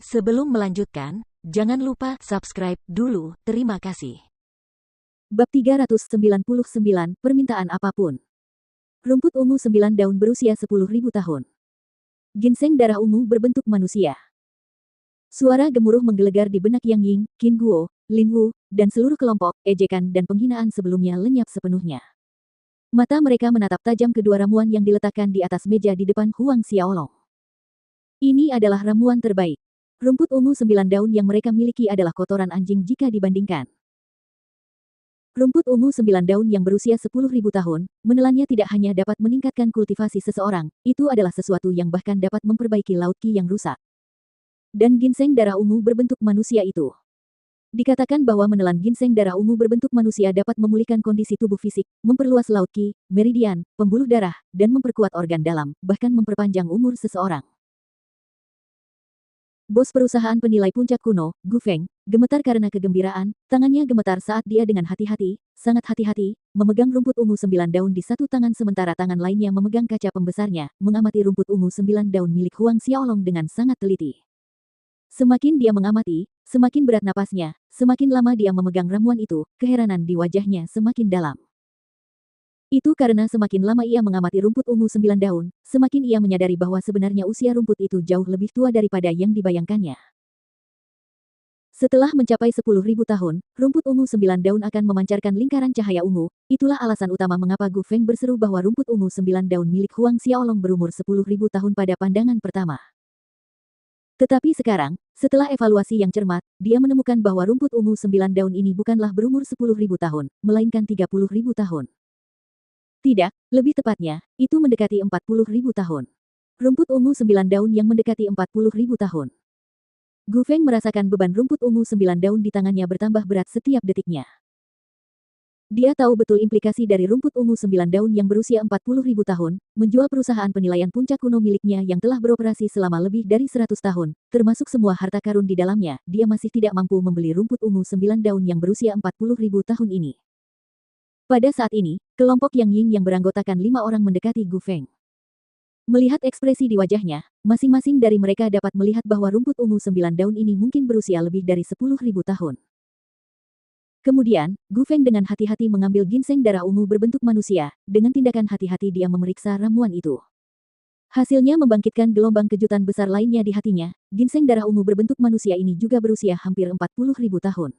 Sebelum melanjutkan, jangan lupa subscribe dulu. Terima kasih. Bab 399, Permintaan Apapun. Rumput ungu 9 daun berusia 10.000 tahun. Ginseng darah ungu berbentuk manusia. Suara gemuruh menggelegar di benak Yang Ying, Qin Guo, Lin Wu, dan seluruh kelompok. Ejekan dan penghinaan sebelumnya lenyap sepenuhnya. Mata mereka menatap tajam kedua ramuan yang diletakkan di atas meja di depan Huang Xiaolong. Ini adalah ramuan terbaik. Rumput ungu 9 daun yang mereka miliki adalah kotoran anjing jika dibandingkan. Rumput ungu 9 daun yang berusia 10.000 tahun, menelannya tidak hanya dapat meningkatkan kultivasi seseorang, itu adalah sesuatu yang bahkan dapat memperbaiki laut qi yang rusak. Dan ginseng darah ungu berbentuk manusia itu. Dikatakan bahwa menelan ginseng darah ungu berbentuk manusia dapat memulihkan kondisi tubuh fisik, memperluas laut qi, meridian, pembuluh darah, dan memperkuat organ dalam, bahkan memperpanjang umur seseorang. Bos perusahaan penilai puncak kuno, Gu Feng, gemetar karena kegembiraan, tangannya gemetar saat dia dengan hati-hati, sangat hati-hati, memegang rumput ungu 9 daun di satu tangan sementara tangan lainnya memegang kaca pembesarnya, mengamati rumput ungu 9 daun milik Huang Xiaolong dengan sangat teliti. Semakin dia mengamati, semakin berat napasnya, semakin lama dia memegang ramuan itu, keheranan di wajahnya semakin dalam. Itu karena semakin lama ia mengamati rumput ungu 9 daun, semakin ia menyadari bahwa sebenarnya usia rumput itu jauh lebih tua daripada yang dibayangkannya. Setelah mencapai 10.000 tahun, rumput ungu 9 daun akan memancarkan lingkaran cahaya ungu, itulah alasan utama mengapa Gu Feng berseru bahwa rumput ungu 9 daun milik Huang Xiaolong berumur 10.000 tahun pada pandangan pertama. Tetapi sekarang, setelah evaluasi yang cermat, dia menemukan bahwa rumput ungu 9 daun ini bukanlah berumur 10.000 tahun, melainkan 30.000 tahun. Tidak, lebih tepatnya, itu mendekati 40.000 tahun. Rumput ungu 9 daun yang mendekati 40.000 tahun. Gu Feng merasakan beban rumput ungu 9 daun di tangannya bertambah berat setiap detiknya. Dia tahu betul implikasi dari rumput ungu 9 daun yang berusia 40.000 tahun, menjual perusahaan penilaian puncak kuno miliknya yang telah beroperasi selama lebih dari 100 tahun, termasuk semua harta karun di dalamnya, dia masih tidak mampu membeli rumput ungu 9 daun yang berusia 40.000 tahun ini. Pada saat ini, kelompok Yang Ying yang beranggotakan 5 orang mendekati Gu Feng. Melihat ekspresi di wajahnya, masing-masing dari mereka dapat melihat bahwa rumput ungu 9 daun ini mungkin berusia lebih dari 10.000 tahun. Kemudian, Gu Feng dengan hati-hati mengambil ginseng darah ungu berbentuk manusia, dengan tindakan hati-hati dia memeriksa ramuan itu. Hasilnya membangkitkan gelombang kejutan besar lainnya di hatinya, ginseng darah ungu berbentuk manusia ini juga berusia hampir 40.000 tahun.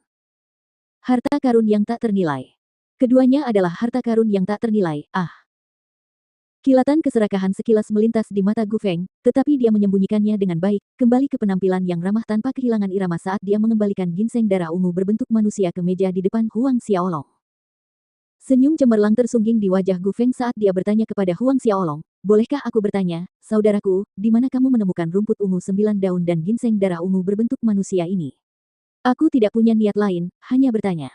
Harta karun yang tak ternilai. Keduanya adalah harta karun yang tak ternilai, Kilatan keserakahan sekilas melintas di mata Gu Feng, tetapi dia menyembunyikannya dengan baik, kembali ke penampilan yang ramah tanpa kehilangan irama saat dia mengembalikan ginseng darah ungu berbentuk manusia ke meja di depan Huang Xiaolong. Senyum cemerlang tersungging di wajah Gu Feng saat dia bertanya kepada Huang Xiaolong, "Bolehkah aku bertanya, saudaraku, di mana kamu menemukan rumput ungu 9 daun dan ginseng darah ungu berbentuk manusia ini? Aku tidak punya niat lain, hanya bertanya."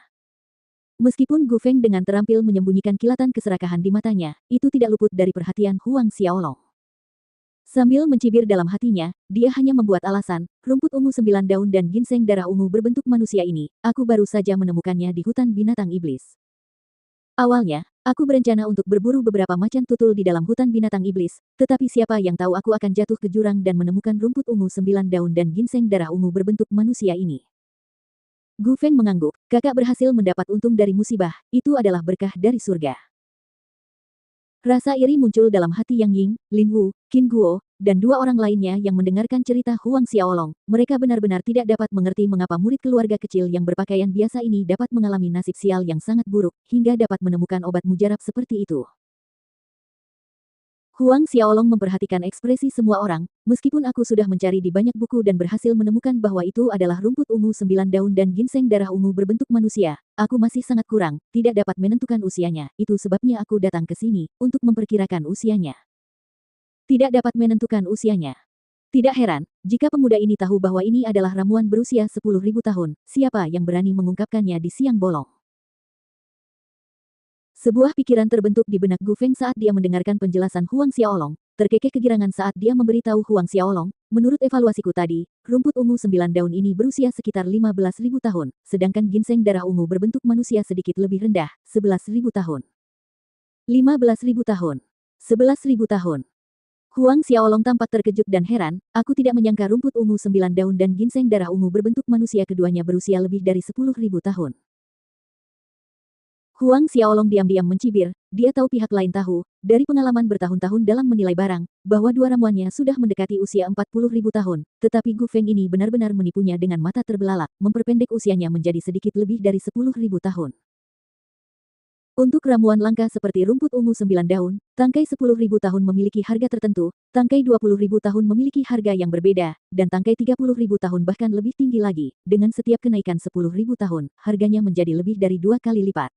Meskipun Gu Feng dengan terampil menyembunyikan kilatan keserakahan di matanya, itu tidak luput dari perhatian Huang Xiaolong. Sambil mencibir dalam hatinya, dia hanya membuat alasan, rumput ungu 9 daun dan ginseng darah ungu berbentuk manusia ini, aku baru saja menemukannya di hutan binatang iblis. Awalnya, aku berencana untuk berburu beberapa macan tutul di dalam hutan binatang iblis, tetapi siapa yang tahu aku akan jatuh ke jurang dan menemukan rumput ungu 9 daun dan ginseng darah ungu berbentuk manusia ini. Gu Feng mengangguk, kakak berhasil mendapat untung dari musibah, itu adalah berkah dari surga. Rasa iri muncul dalam hati Yang Ying, Lin Wu, Qin Guo, dan 2 orang lainnya yang mendengarkan cerita Huang Xiaolong. Mereka benar-benar tidak dapat mengerti mengapa murid keluarga kecil yang berpakaian biasa ini dapat mengalami nasib sial yang sangat buruk, hingga dapat menemukan obat mujarab seperti itu. Huang Xiaolong memperhatikan ekspresi semua orang, meskipun aku sudah mencari di banyak buku dan berhasil menemukan bahwa itu adalah rumput ungu 9 daun dan ginseng darah ungu berbentuk manusia, aku masih sangat kurang, tidak dapat menentukan usianya, itu sebabnya aku datang ke sini, untuk memperkirakan usianya. Tidak dapat menentukan usianya. Tidak heran, jika pemuda ini tahu bahwa ini adalah ramuan berusia 10.000 tahun, siapa yang berani mengungkapkannya di siang bolong? Sebuah pikiran terbentuk di benak Gu Feng saat dia mendengarkan penjelasan Huang Xiaolong, terkekeh kegirangan saat dia memberitahu Huang Xiaolong, menurut evaluasiku tadi, rumput ungu 9 daun ini berusia sekitar 15.000 tahun, sedangkan ginseng darah ungu berbentuk manusia sedikit lebih rendah, 11.000 tahun. 15.000 tahun. 11.000 tahun. Huang Xiaolong tampak terkejut dan heran, aku tidak menyangka rumput ungu 9 daun dan ginseng darah ungu berbentuk manusia keduanya berusia lebih dari 10.000 tahun. Huang Xiaolong diam-diam mencibir, dia tahu pihak lain tahu, dari pengalaman bertahun-tahun dalam menilai barang, bahwa dua ramuannya sudah mendekati usia 40.000 tahun, tetapi Gu Feng ini benar-benar menipunya dengan mata terbelalak, memperpendek usianya menjadi sedikit lebih dari 10.000 tahun. Untuk ramuan langka seperti rumput ungu 9 daun, tangkai 10.000 tahun memiliki harga tertentu, tangkai 20.000 tahun memiliki harga yang berbeda, dan tangkai 30.000 tahun bahkan lebih tinggi lagi. Dengan setiap kenaikan 10.000 tahun, harganya menjadi lebih dari 2 kali lipat.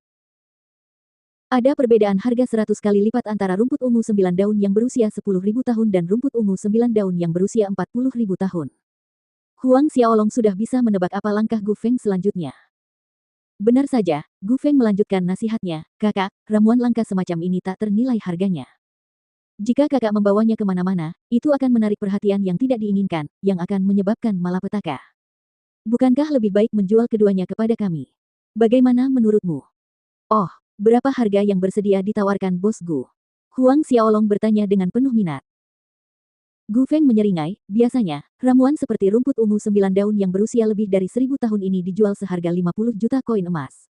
Ada perbedaan harga 100 kali lipat antara rumput ungu 9 daun yang berusia 10.000 tahun dan rumput ungu 9 daun yang berusia 40.000 tahun. Huang Xiaolong sudah bisa menebak apa langkah Gu Feng selanjutnya. Benar saja, Gu Feng melanjutkan nasihatnya, kakak, ramuan langka semacam ini tak ternilai harganya. Jika kakak membawanya kemana-mana, itu akan menarik perhatian yang tidak diinginkan, yang akan menyebabkan malapetaka. Bukankah lebih baik menjual keduanya kepada kami? Bagaimana menurutmu? Oh, berapa harga yang bersedia ditawarkan bos Gu? Huang Xiaolong bertanya dengan penuh minat. Gu Feng menyeringai, biasanya, ramuan seperti rumput ungu 9 daun yang berusia lebih dari 1.000 tahun ini dijual seharga 50 juta koin emas.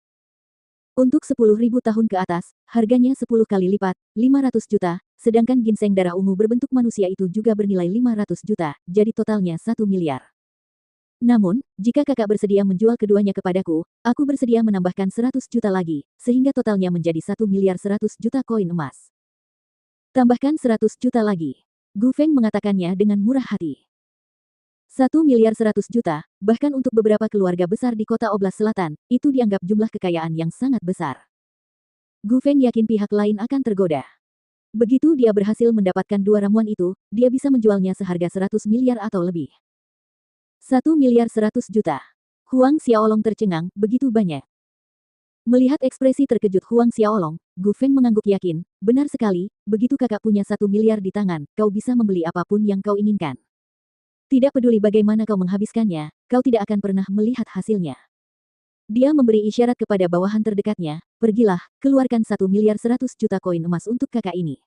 Untuk 10.000 tahun ke atas, harganya 10 kali lipat, 500 juta, sedangkan ginseng darah ungu berbentuk manusia itu juga bernilai 500 juta, jadi totalnya 1 miliar. Namun, jika kakak bersedia menjual keduanya kepadaku, aku bersedia menambahkan 100 juta lagi, sehingga totalnya menjadi 1 miliar 100 juta koin emas. Tambahkan 100 juta lagi. Gu Feng mengatakannya dengan murah hati. 1 miliar 100 juta, bahkan untuk beberapa keluarga besar di kota Oblast Selatan, itu dianggap jumlah kekayaan yang sangat besar. Gu Feng yakin pihak lain akan tergoda. Begitu dia berhasil mendapatkan dua ramuan itu, dia bisa menjualnya seharga 100 miliar atau lebih. 1 miliar 100 juta. Huang Xiaolong tercengang, begitu banyak. Melihat ekspresi terkejut Huang Xiaolong, Gu Feng mengangguk yakin, benar sekali, begitu kakak punya 1 miliar di tangan, kau bisa membeli apapun yang kau inginkan. Tidak peduli bagaimana kau menghabiskannya, kau tidak akan pernah melihat hasilnya. Dia memberi isyarat kepada bawahan terdekatnya, pergilah, keluarkan 1 miliar 100 juta koin emas untuk kakak ini.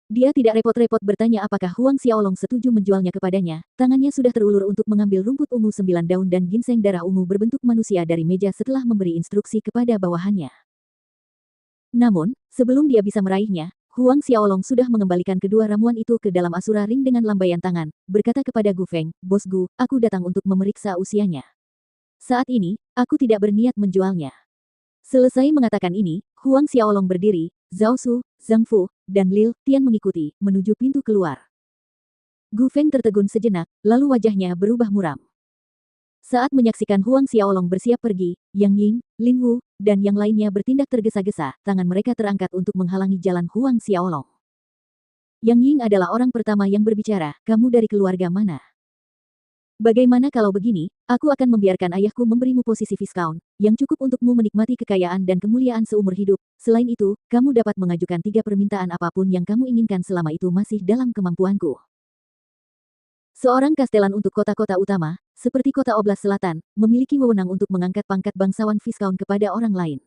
Dia tidak repot-repot bertanya apakah Huang Xiaolong setuju menjualnya kepadanya, tangannya sudah terulur untuk mengambil rumput ungu 9 daun dan ginseng darah ungu berbentuk manusia dari meja setelah memberi instruksi kepada bawahannya. Namun, sebelum dia bisa meraihnya, Huang Xiaolong sudah mengembalikan kedua ramuan itu ke dalam Asura Ring dengan lambaian tangan, berkata kepada Gu Feng, Bos Gu, aku datang untuk memeriksa usianya. Saat ini, aku tidak berniat menjualnya. Selesai mengatakan ini, Huang Xiaolong berdiri, Zhao Su, Zhang Fu, dan Lil Tian mengikuti, menuju pintu keluar. Gu Feng tertegun sejenak, lalu wajahnya berubah muram. Saat menyaksikan Huang Xiaolong bersiap pergi, Yang Ying, Lin Wu, dan yang lainnya bertindak tergesa-gesa, tangan mereka terangkat untuk menghalangi jalan Huang Xiaolong. Yang Ying adalah orang pertama yang berbicara, kamu dari keluarga mana? Bagaimana kalau begini, aku akan membiarkan ayahku memberimu posisi Viscount, yang cukup untukmu menikmati kekayaan dan kemuliaan seumur hidup. Selain itu, kamu dapat mengajukan 3 permintaan apapun yang kamu inginkan selama itu masih dalam kemampuanku. Seorang kastelan untuk kota-kota utama, seperti kota Oblast Selatan, memiliki wewenang untuk mengangkat pangkat bangsawan Viscount kepada orang lain.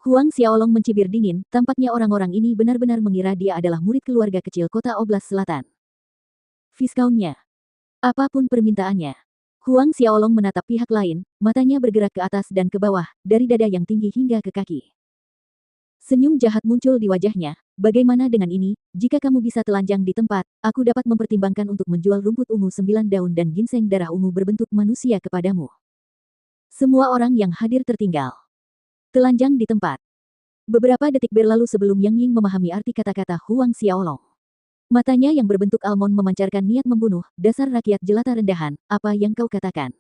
Huang Xiaolong mencibir dingin, tampaknya orang-orang ini benar-benar mengira dia adalah murid keluarga kecil kota Oblast Selatan. Viscount-nya. Apapun permintaannya. Huang Xiaolong menatap pihak lain, matanya bergerak ke atas dan ke bawah, dari dada yang tinggi hingga ke kaki. Senyum jahat muncul di wajahnya, bagaimana dengan ini, jika kamu bisa telanjang di tempat, aku dapat mempertimbangkan untuk menjual rumput ungu 9 daun dan ginseng darah ungu berbentuk manusia kepadamu. Semua orang yang hadir tertinggal. Telanjang di tempat. Beberapa detik berlalu sebelum Yang Ying memahami arti kata-kata Huang Xiaolong. Matanya yang berbentuk almond memancarkan niat membunuh, dasar rakyat jelata rendahan, apa yang kau katakan?